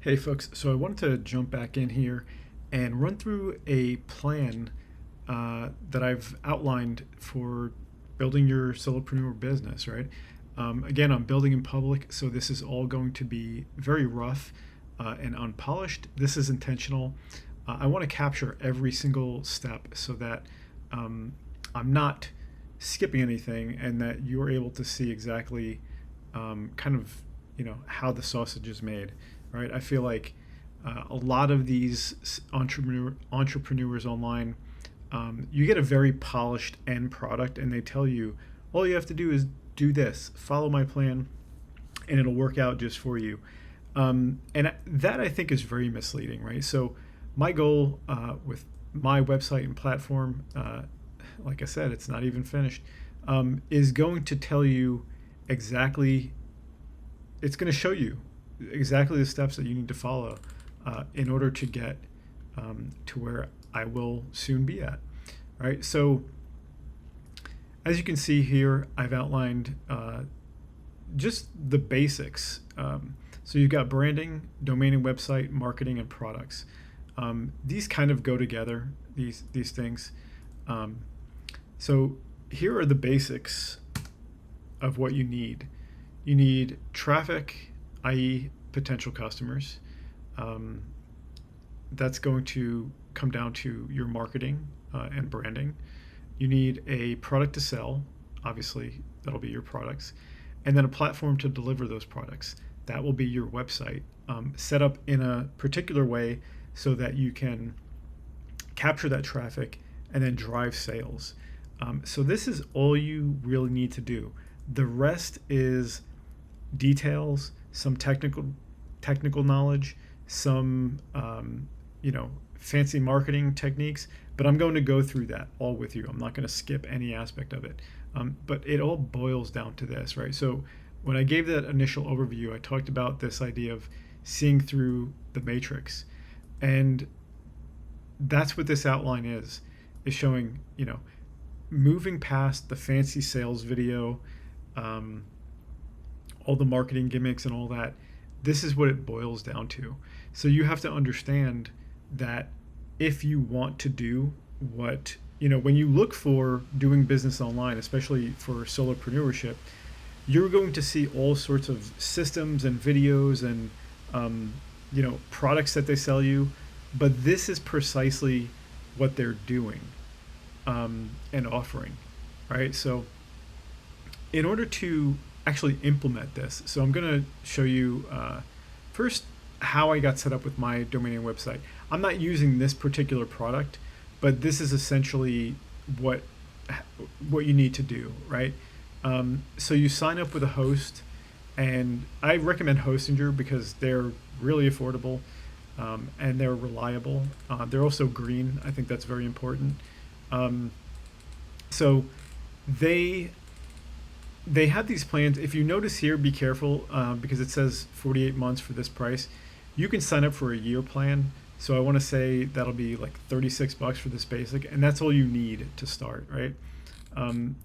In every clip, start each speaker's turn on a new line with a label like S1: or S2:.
S1: Hey folks, so I wanted to jump back in here and run through a plan that I've outlined for building your solopreneur business, right? Again, I'm building in public, so this is all going to be very rough and unpolished. This is intentional. I want to capture every single step so that I'm not skipping anything and that you're able to see exactly kind of how the sausage is made, right? I feel like a lot of these entrepreneurs online, you get a very polished end product, and they tell you all you have to do is do this, follow my plan, and it'll work out just for you. And that I think is very misleading, right? So my goal with my website and platform, like I said, it's not even finished, is going to tell you exactly, it's going to show you exactly the steps that you need to follow in order to get to where I will soon be at, right? So as you can see here, I've outlined just the basics. So you've got branding, domain and website, marketing, and products. These kind of go together, these things. So here are the basics of what you need. You need traffic, i.e. potential customers. That's going to come down to your marketing and branding. You need a product to sell. Obviously, that'll be your products. And then a platform to deliver those products. That will be your website, set up in a particular way so that you can capture that traffic and then drive sales. So this is all you really need to do. The rest is details, some technical knowledge, some fancy marketing techniques, but I'm going to go through that all with you. I'm not going to skip any aspect of it. But it all boils down to this, right? So when I gave that initial overview, I talked about this idea of seeing through the matrix. And that's what this outline is showing, moving past the fancy sales video, all the marketing gimmicks and all that. This is what it boils down to. So you have to understand that if you want to do what, when you look for doing business online, especially for solopreneurship, you're going to see all sorts of systems and videos and, products that they sell you. But this is precisely what they're doing and offering, right? So in order to actually implement this, so I'm going to show you first how I got set up with my domain and website. I'm not using this particular product, but this is essentially what you need to do, right? So you sign up with a host, and I recommend Hostinger because they're really affordable and they're reliable. They're also green. I think that's very important. So they have these plans. If you notice here, be careful because it says 48 months for this price. You can sign up for a year plan. So I want to say that'll be like $36 for this basic, and that's all you need to start, right?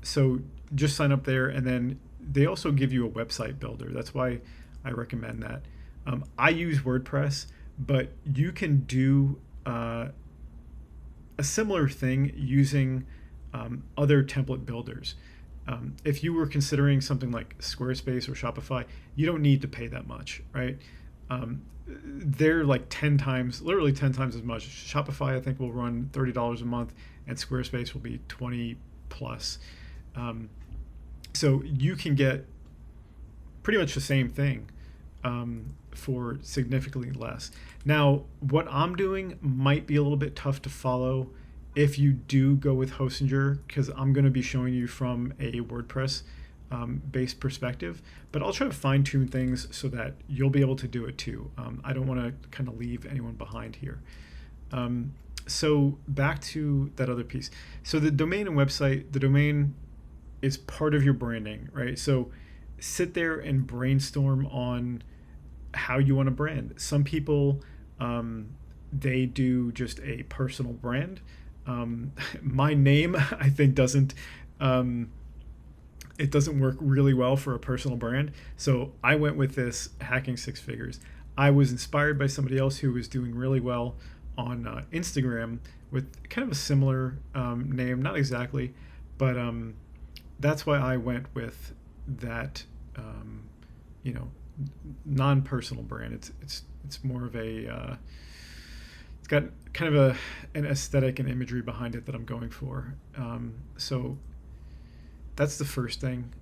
S1: So just sign up there, and then they also give you a website builder. That's why I recommend that. I use WordPress, but you can do a similar thing using other template builders. If you were considering something like Squarespace or Shopify, you don't need to pay that much, right? They're like 10 times, literally 10 times as much. Shopify, I think, will run $30 a month, and Squarespace will be 20 plus. So you can get pretty much the same thing for significantly less. Now, what I'm doing might be a little bit tough to follow if you do go with Hostinger, because I'm going to be showing you from a WordPress based perspective, but I'll try to fine tune things so that you'll be able to do it too. I don't want to kind of leave anyone behind here. So back to that other piece. So the domain and website, the domain is part of your branding, right? So sit there and brainstorm on how you want to brand. Some people, they do just a personal brand. My name, I think, doesn't it doesn't work really well for a personal brand. So I went with this Hacking Six Figures. I was inspired by somebody else who was doing really well on Instagram with kind of a similar name, not exactly, but that's why I went with that, you know, non-personal brand. It's more of a it's got kind of an aesthetic and imagery behind it that I'm going for. So that's the first thing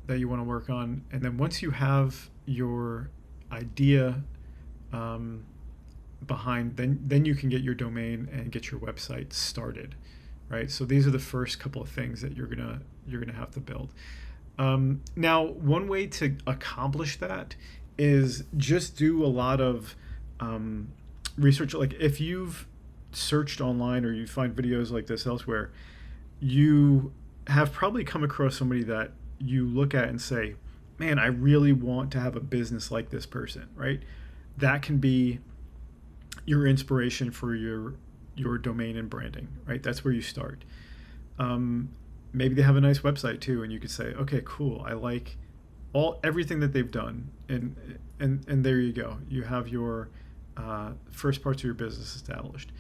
S1: that you want to work on, and then once you have your idea behind, then you can get your domain and get your website started, right? So these are the first couple of things that you're gonna have to build. Now, one way to accomplish that is just do a lot of research. Like if you've searched online or you find videos like this elsewhere, you have probably come across somebody that you look at and say, man, I really want to have a business like this person, right? That can be your inspiration for your domain and branding, right? That's where you start. Maybe they have a nice website too, and you could say, okay, cool, I like everything that they've done, and there you go. You have your first parts of your business established.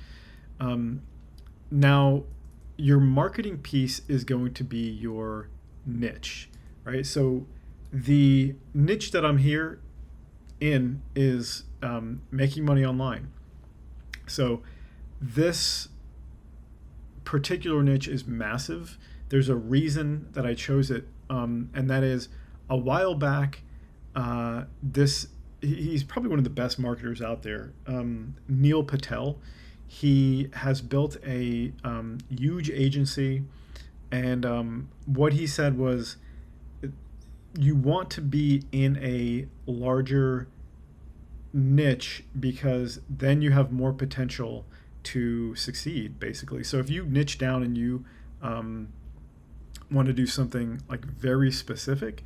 S1: Now, your marketing piece is going to be your niche, right? So the niche that I'm here in is making money online. So this particular niche is massive. There's a reason that I chose it, and that is a while back, he's probably one of the best marketers out there, Neil Patel. He has built a huge agency, and what he said was, you want to be in a larger niche because then you have more potential to succeed, basically. So if you niche down and you want to do something like very specific,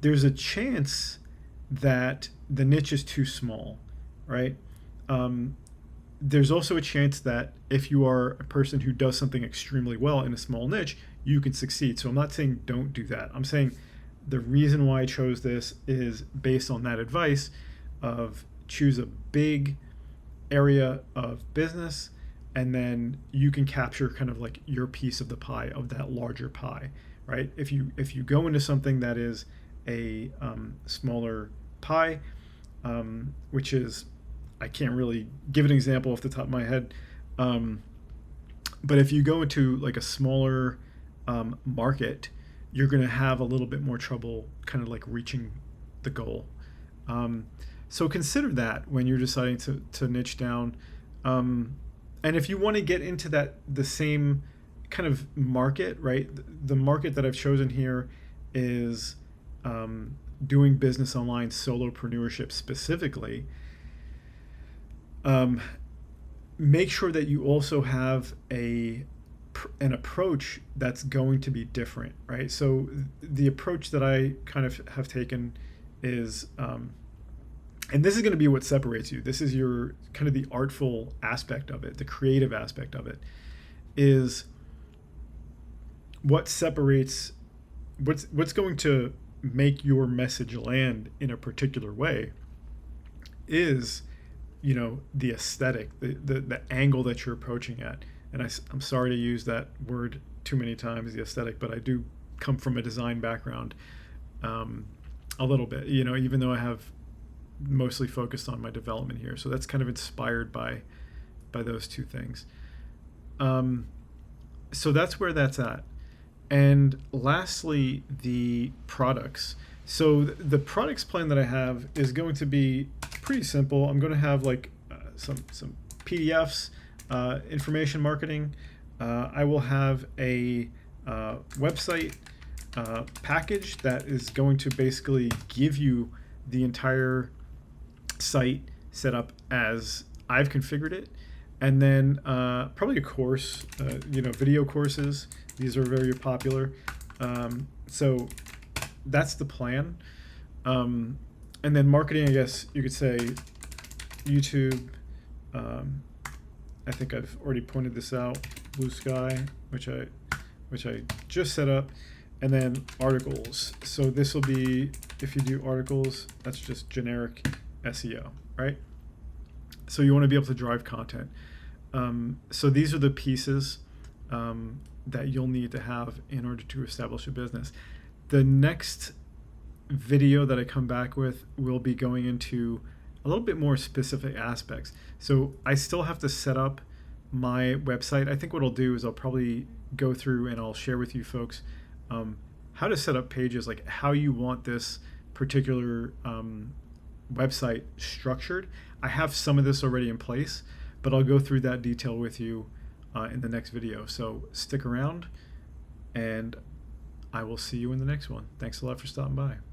S1: there's a chance that the niche is too small, right? There's also a chance that if you are a person who does something extremely well in a small niche, you can succeed. So I'm not saying don't do that. I'm saying the reason why I chose this is based on that advice of choose a big area of business, and then you can capture kind of like your piece of the pie of that larger pie, right? If you go into something that is a smaller pie, which is, I can't really give an example off the top of my head, but if you go into like a smaller market, you're going to have a little bit more trouble kind of like reaching the goal. So consider that when you're deciding to niche down. And if you want to get into the same kind of market, right? The market that I've chosen here is doing business online, solopreneurship specifically. Make sure that you also have an approach that's going to be different, right? So the approach that I kind of have taken is, and this is going to be what separates you. This is your kind of the artful aspect of it, the creative aspect of it, is what separates, what's going to make your message land in a particular way is, you know, the aesthetic, the angle that you're approaching at. And I'm sorry to use that word too many times, the aesthetic, but I do come from a design background a little bit, you know, even though I have mostly focused on my development here. So that's kind of inspired by those two things. So that's where that's at. And lastly, the products. So the products plan that I have is going to be pretty simple. I'm going to have like some PDFs, information marketing. I will have a website package that is going to basically give you the entire site set up as I've configured it, and then probably a course, video courses. These are very popular. So that's the plan. And then marketing, I guess you could say YouTube. I think I've already pointed this out. Blue Sky, which I just set up, and then articles. So this will be, if you do articles, that's just generic SEO. right? So you want to be able to drive content. So these are the pieces that you'll need to have in order to establish a business. The next video that I come back with will be going into a little bit more specific aspects. So I still have to set up my website. I think what I'll do is I'll probably go through and I'll share with you folks how to set up pages, like how you want this particular website structured. I have some of this already in place, but I'll go through that detail with you in the next video. So stick around, and I will see you in the next one. Thanks a lot for stopping by.